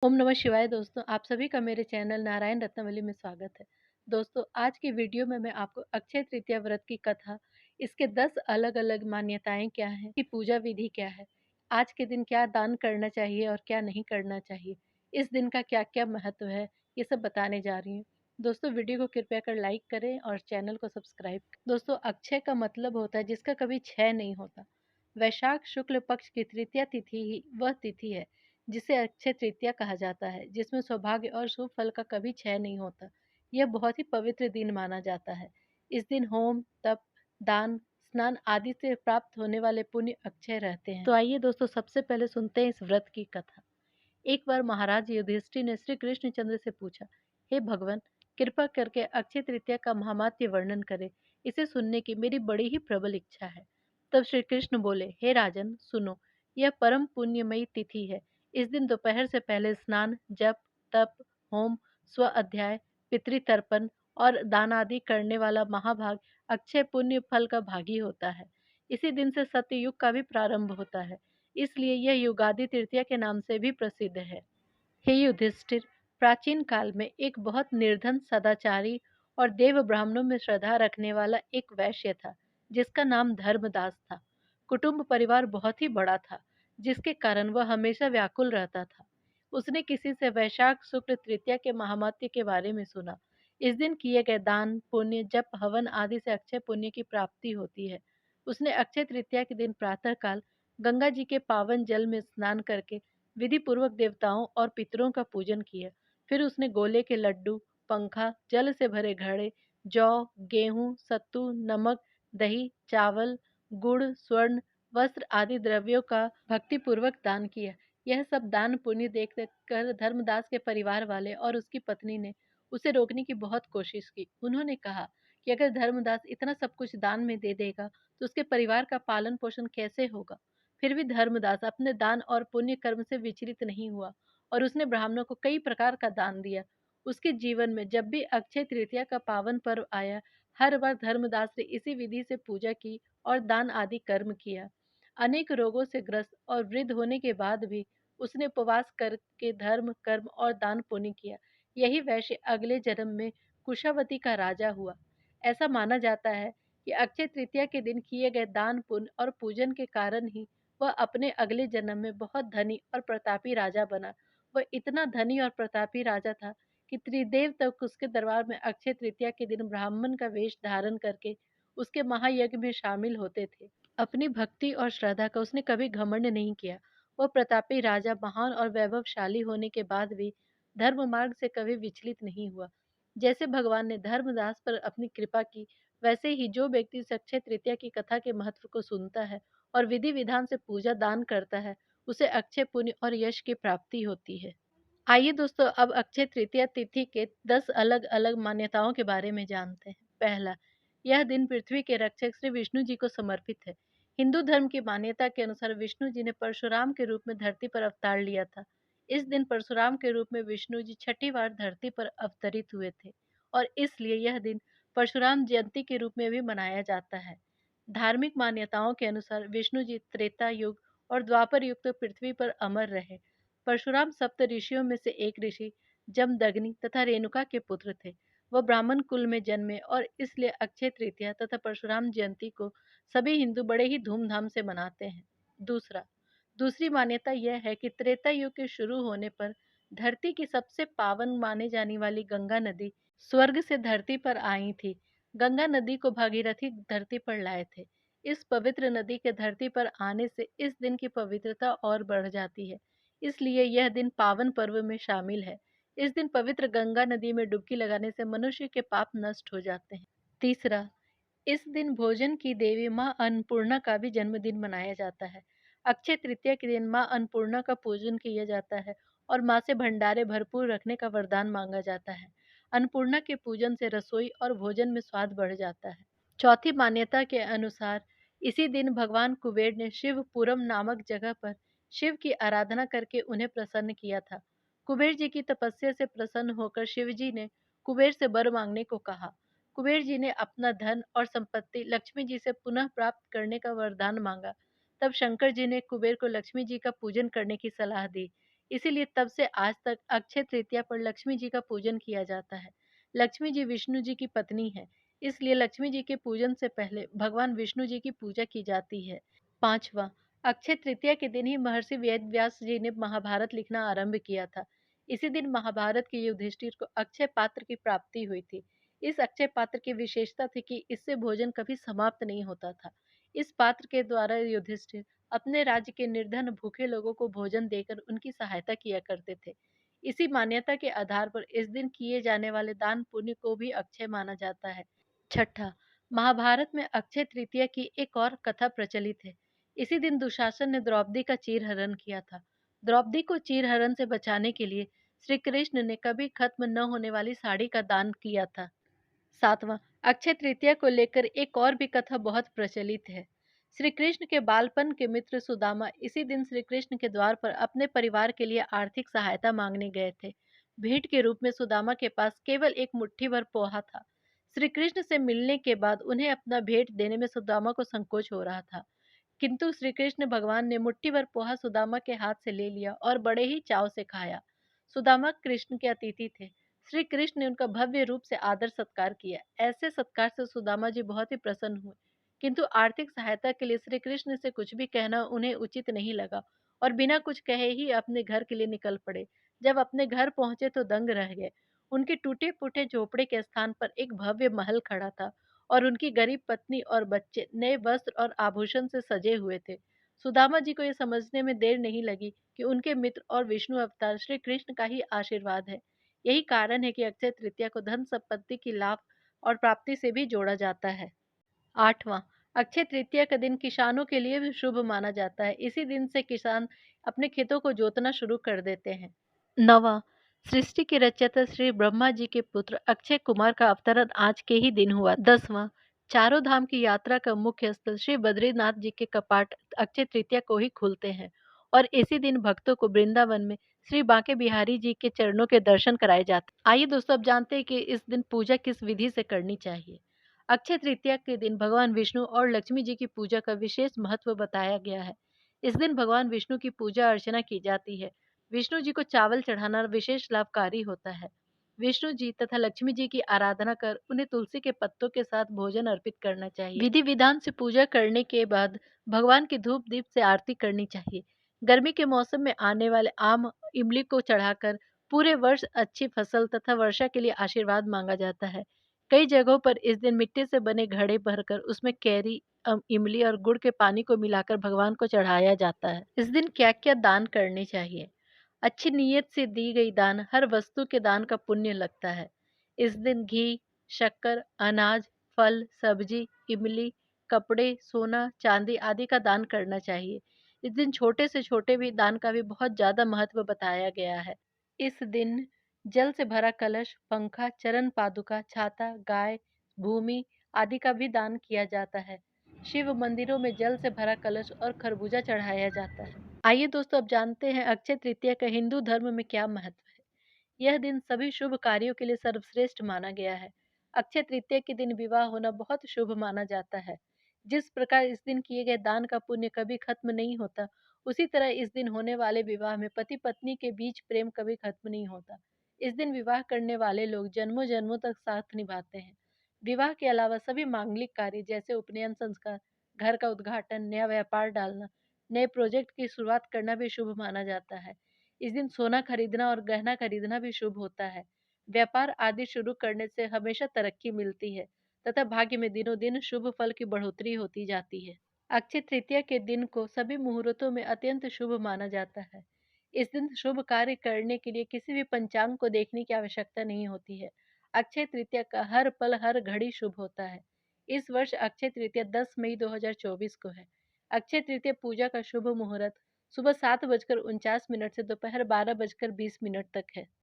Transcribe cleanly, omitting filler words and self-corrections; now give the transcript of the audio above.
ओम नमः शिवाय दोस्तों, आप सभी का मेरे चैनल नारायण रत्नवली में स्वागत है। दोस्तों, आज की वीडियो में मैं आपको अक्षय तृतीया व्रत की कथा, इसके 10 अलग-अलग मान्यताएं क्या हैं, की पूजा विधि क्या है, आज के दिन क्या दान करना चाहिए और क्या नहीं करना चाहिए, इस दिन का क्या-क्या महत्व है, ये सब बताने जा रही हूँ। दोस्तों, वीडियो को कृपया कर लाइक करें और चैनल को सब्सक्राइब करें। दोस्तों, अक्षय का मतलब होता है जिसका कभी क्षय नहीं होता। वैशाख शुक्ल पक्ष की तृतीया तिथि ही वह तिथि है जिसे अक्षय तृतीया कहा जाता है, जिसमें सौभाग्य और शुभ फल का कभी क्षय नहीं होता। यह बहुत ही पवित्र दिन माना जाता है। इस दिन होम, तप, दान, स्नान आदि से प्राप्त होने वाले पुण्य अक्षय रहते हैं। तो आइए दोस्तों, सबसे पहले सुनते हैं इस व्रत की कथा। एक बार महाराज युधिष्ठिर ने श्री कृष्णचंद्र से पूछा, हे भगवान, कृपा करके अक्षय तृतीया का महात्म्य वर्णन करें। इसे सुनने की मेरी बड़ी ही प्रबल इच्छा है। तब श्री कृष्ण बोले, हे राजन, सुनो, यह परम पुण्यमयी तिथि है। इस दिन दोपहर से पहले स्नान, जप, तप, होम, स्व अध्याय, पितृतर्पण और दान आदि करने वाला महाभाग अक्षय पुण्य फल का भागी होता है। इसी दिन से सत्ययुग का भी प्रारंभ होता है, इसलिए यह युगादि तृतीया के नाम से भी प्रसिद्ध है। हे युधिष्ठिर, प्राचीन काल में एक बहुत निर्धन, सदाचारी और देव ब्राह्मणों में श्रद्धा रखने वाला एक वैश्य था, जिसका नाम धर्मदास था। कुटुंब परिवार बहुत ही बड़ा था, जिसके कारण वह हमेशा व्याकुल रहता था। उसने किसी से वैशाख शुक्ल तृतीया के महात्म्य के बारे में सुना। इस दिन किए गए दान, पुण्य, जप, हवन आदि से अक्षय पुण्य की प्राप्ति होती है। उसने अक्षय तृतीया के दिन प्रातःकाल गंगा जी के पावन जल में स्नान करके विधि पूर्वक देवताओं और पितरों का पूजन किया। फिर उसने गोले के लड्डू, पंखा, जल से भरे घड़े, जौ, गेहूं, सत्तू, नमक, दही, चावल, गुड़, स्वर्ण, वस्त्र आदि द्रव्यों का भक्ति पूर्वक दान किया। यह सब दान पुण्य देख कर धर्मदास के परिवार वाले और उसकी पत्नी ने उसे रोकने की बहुत कोशिश की। उन्होंने कहा कि अगर धर्मदास इतना सब कुछ दान में दे देगा तो उसके परिवार का पालन पोषण कैसे होगा। फिर भी धर्मदास अपने दान और पुण्य कर्म से विचलित नहीं हुआ और उसने ब्राह्मणों को कई प्रकार का दान दिया। उसके जीवन में जब भी अक्षय तृतीया का पावन पर्व आया, हर बार धर्मदास ने इसी विधि से पूजा की और दान आदि कर्म किया। अनेक रोगों से ग्रस्त और वृद्ध होने के बाद भी उसने उपवास करके धर्म, कर्म और दान पुण्य किया। यही वैश्य अगले जन्म में कुशावती का राजा हुआ। ऐसा माना जाता है कि अक्षय तृतीया के दिन किए गए दान, पुण्य और पूजन के कारण ही वह अपने अगले जन्म में बहुत धनी और प्रतापी राजा बना। वह इतना धनी और प्रतापी राजा था कि त्रिदेव तक उसके दरबार में अक्षय तृतीया के दिन ब्राह्मण का वेश धारण करके उसके महायज्ञ में शामिल होते थे। अपनी भक्ति और श्रद्धा का उसने कभी घमंड नहीं किया। वह प्रतापी राजा महान और वैभवशाली होने के बाद भी धर्म मार्ग से कभी विचलित नहीं हुआ। जैसे भगवान ने धर्मदास पर अपनी कृपा की, वैसे ही जो व्यक्ति इस अक्षय तृतीया की कथा के महत्व को सुनता है और विधि विधान से पूजा दान करता है, उसे अक्षय पुण्य और यश की प्राप्ति होती है। आइए दोस्तों, अब अक्षय तृतीया तिथि के 10 अलग अलग मान्यताओं के बारे में जानते हैं। पहला, यह दिन पृथ्वी के रक्षक श्री विष्णु जी को समर्पित है। हिंदू धर्म की मान्यता के अनुसार विष्णु जी ने परशुराम के रूप में धरती पर अवतार लिया था। इस दिन परशुराम के रूप में विष्णु जी छठी बार धरती पर अवतरित हुए थे और इसलिए यह दिन परशुराम जयंती के रूप में भी मनाया जाता है। धार्मिक मान्यताओं के अनुसार विष्णु जी त्रेता युग और द्वापर युग तो पृथ्वी पर अमर रहे। परशुराम सप्त ऋषियों में से एक ऋषि जमदग्नि तथा रेणुका के पुत्र थे। वह ब्राह्मण कुल में जन्मे और इसलिए अक्षय तृतीया तथा परशुराम जयंती को सभी हिंदू बड़े ही धूमधाम से मनाते हैं। दूसरा, दूसरी मान्यता यह है कि त्रेता युग के शुरू होने पर धरती की सबसे पावन माने जाने वाली गंगा नदी स्वर्ग से धरती पर आई थी। गंगा नदी को भागीरथी धरती पर लाए थे। इस पवित्र नदी के धरती पर आने से इस दिन की पवित्रता और बढ़ जाती है, इसलिए यह दिन पावन पर्व में शामिल है। इस दिन पवित्र गंगा नदी में डुबकी लगाने से मनुष्य के पाप नष्ट हो जाते हैं। तीसरा, इस दिन भोजन की देवी माँ अन्नपूर्णा का भी जन्मदिन मनाया जाता है। अक्षय तृतीया के दिन माँ अन्नपूर्णा का पूजन किया जाता है और माँ से भंडारे भरपूर रखने का वरदान मांगा जाता है। अन्नपूर्णा के पूजन से रसोई और भोजन में स्वाद बढ़ जाता है। चौथी मान्यता के अनुसार इसी दिन भगवान कुबेर ने शिवपुरम नामक जगह पर शिव की आराधना करके उन्हें प्रसन्न किया था। कुबेर जी की तपस्या से प्रसन्न होकर शिव जी ने कुबेर से वर मांगने को कहा। कुबेर जी ने अपना धन और संपत्ति लक्ष्मी जी से पुनः प्राप्त करने का वरदान मांगा। तब शंकर जी ने कुबेर को लक्ष्मी जी का पूजन करने की सलाह दी। इसीलिए तब से आज तक अक्षय तृतीया पर लक्ष्मी जी का पूजन किया जाता है। लक्ष्मी जी विष्णु जी की पत्नी है, इसलिए लक्ष्मी जी के पूजन से पहले भगवान विष्णु जी की पूजा की जाती है। पांचवा, अक्षय तृतीया के दिन ही महर्षि वेद व्यास जी ने महाभारत लिखना आरंभ किया था। इसी दिन महाभारत के युधिष्ठिर को अक्षय पात्र की प्राप्ति हुई थी। इस अक्षय पात्र की विशेषता थी कि इससे भोजन कभी समाप्त नहीं होता था। इस पात्र के द्वारा युधिष्ठिर अपने राज्य के निर्धन भूखे लोगों को भोजन देकर उनकी सहायता किया करते थे। इसी मान्यता के आधार पर इस दिन किए जाने वाले दान पुण्य को भी अक्षय माना जाता है। छठा, महाभारत में अक्षय तृतीया की एक और कथा प्रचलित है। इसी दिन दुशासन ने द्रौपदी का चीरहरण किया था। द्रौपदी को चीरहरण से बचाने के लिए श्री कृष्ण ने कभी खत्म न होने वाली साड़ी का दान किया था। सातवां, अक्षय तृतीया को लेकर एक और भी कथा बहुत प्रचलित है। श्री कृष्ण के बालपन के मित्र सुदामा इसी दिन श्री कृष्ण के द्वार पर अपने परिवार के लिए आर्थिक सहायता मांगने गए थे। भेंट के रूप में सुदामा के पास केवल एक मुट्ठी भर पोहा था। श्री कृष्ण से मिलने के बाद उन्हें अपना भेंट देने में सुदामा को संकोच हो रहा था, किंतु श्री कृष्ण भगवान ने मुट्ठी भर पोहा सुदामा के हाथ से ले लिया और बड़े ही चाव से खाया। सुदामा कृष्ण के अतिथि थे। श्री कृष्ण ने उनका भव्य रूप से आदर सत्कार किया। ऐसे सत्कार से सुदामा जी बहुत ही प्रसन्न हुए, किंतु आर्थिक सहायता के लिए श्री कृष्ण से कुछ भी कहना उन्हें उचित नहीं लगा और बिना कुछ कहे ही अपने घर के लिए निकल पड़े। जब अपने घर पहुंचे तो दंग रह गए। उनके टूटे फूटे झोपड़े के स्थान पर एक भव्य महल खड़ा था और उनकी गरीब पत्नी और बच्चे नए वस्त्र और आभूषण से सजे हुए थे। सुदामा जी को यह समझने में देर नहीं लगी कि उनके मित्र और विष्णु अवतार श्री कृष्ण का ही आशीर्वाद है। यही कारण है कि अक्षय तृतीया को धन संपत्ति की लाभ और प्राप्ति से भी जोड़ा जाता है। आठवां, अक्षय तृतीया का दिन किसानों के लिए भी शुभ माना जाता है। इसी दिन से किसान अपने खेतों को जोतना शुरू कर देते हैं। नवा, सृष्टि के रचयिता श्री ब्रह्मा जी के पुत्र अक्षय कुमार का अवतरण आज के ही दिन हुआ। 10वां, चारों धाम की यात्रा का मुख्य स्थल श्री बद्रीनाथ जी के कपाट अक्षय तृतीया को ही खुलते हैं और इसी दिन भक्तों को वृंदावन में श्री बांके बिहारी जी के चरणों के दर्शन कराए जाते हैं। आइए दोस्तों, अब जानते हैं कि इस दिन पूजा किस विधि से करनी चाहिए। अक्षय तृतीया के दिन भगवान विष्णु और लक्ष्मी जी की पूजा का विशेष महत्व बताया गया है। इस दिन भगवान विष्णु की पूजा अर्चना की जाती है। विष्णु जी को चावल चढ़ाना विशेष लाभकारी होता है। विष्णु जी तथा लक्ष्मी जी की आराधना कर उन्हें तुलसी के पत्तों के साथ भोजन अर्पित करना चाहिए। विधि विधान से पूजा करने के बाद भगवान की धूप दीप से आरती करनी चाहिए। गर्मी के मौसम में आने वाले आम इमली को चढ़ाकर पूरे वर्ष अच्छी फसल तथा वर्षा के लिए आशीर्वाद मांगा जाता है। कई जगहों पर इस दिन मिट्टी से बने घड़े भरकर उसमें कैरी, इमली और गुड़ के पानी को मिलाकर भगवान को चढ़ाया जाता है। इस दिन क्या क्या दान करने चाहिए? अच्छी नीयत से दी गई दान हर वस्तु के दान का पुण्य लगता है। इस दिन घी, शक्कर, अनाज, फल, सब्जी, इमली, कपड़े, सोना, चांदी आदि का दान करना चाहिए। इस दिन छोटे से छोटे भी दान का भी बहुत ज्यादा महत्व बताया गया है। इस दिन जल से भरा कलश, पंखा, चरण पादुका, छाता, गाय, भूमि आदि का भी दान किया जाता है। शिव मंदिरों में जल से भरा कलश और खरबूजा चढ़ाया जाता है। आइए दोस्तों, अब जानते हैं अक्षय तृतीया का हिंदू धर्म में क्या महत्व है। यह दिन सभी शुभ कार्यों के लिए सर्वश्रेष्ठ माना गया है। अक्षय तृतीया के दिन विवाह होना बहुत शुभ माना जाता है। जिस प्रकार इस दिन किए गए दान का पुण्य कभी खत्म नहीं होता, उसी तरह इस दिन होने वाले विवाह में पति पत्नी के बीच प्रेम कभी खत्म नहीं होता। इस दिन विवाह करने वाले लोग जन्मों जन्मों तक साथ निभाते हैं। विवाह के अलावा सभी मांगलिक कार्य जैसे उपनयन संस्कार, घर का उद्घाटन, नया व्यापार डालना, नए प्रोजेक्ट की शुरुआत करना भी शुभ माना जाता है। इस दिन सोना खरीदना और गहना खरीदना भी शुभ होता है। व्यापार आदि शुरू करने से हमेशा तरक्की मिलती है तथा भाग्य में दिनों दिन शुभ फल की बढ़ोतरी होती जाती है। अक्षय तृतीया के दिन को सभी मुहूर्तों में अत्यंत शुभ माना जाता है। इस दिन शुभ कार्य करने के लिए किसी भी पंचांग को देखने की आवश्यकता नहीं होती है। अक्षय तृतीया का हर पल हर घड़ी शुभ होता है। इस वर्ष अक्षय तृतीया 10 मई 2024 को है। अक्षय तृतीया पूजा का शुभ मुहूर्त सुबह 7:49 से दोपहर 12:20 तक है।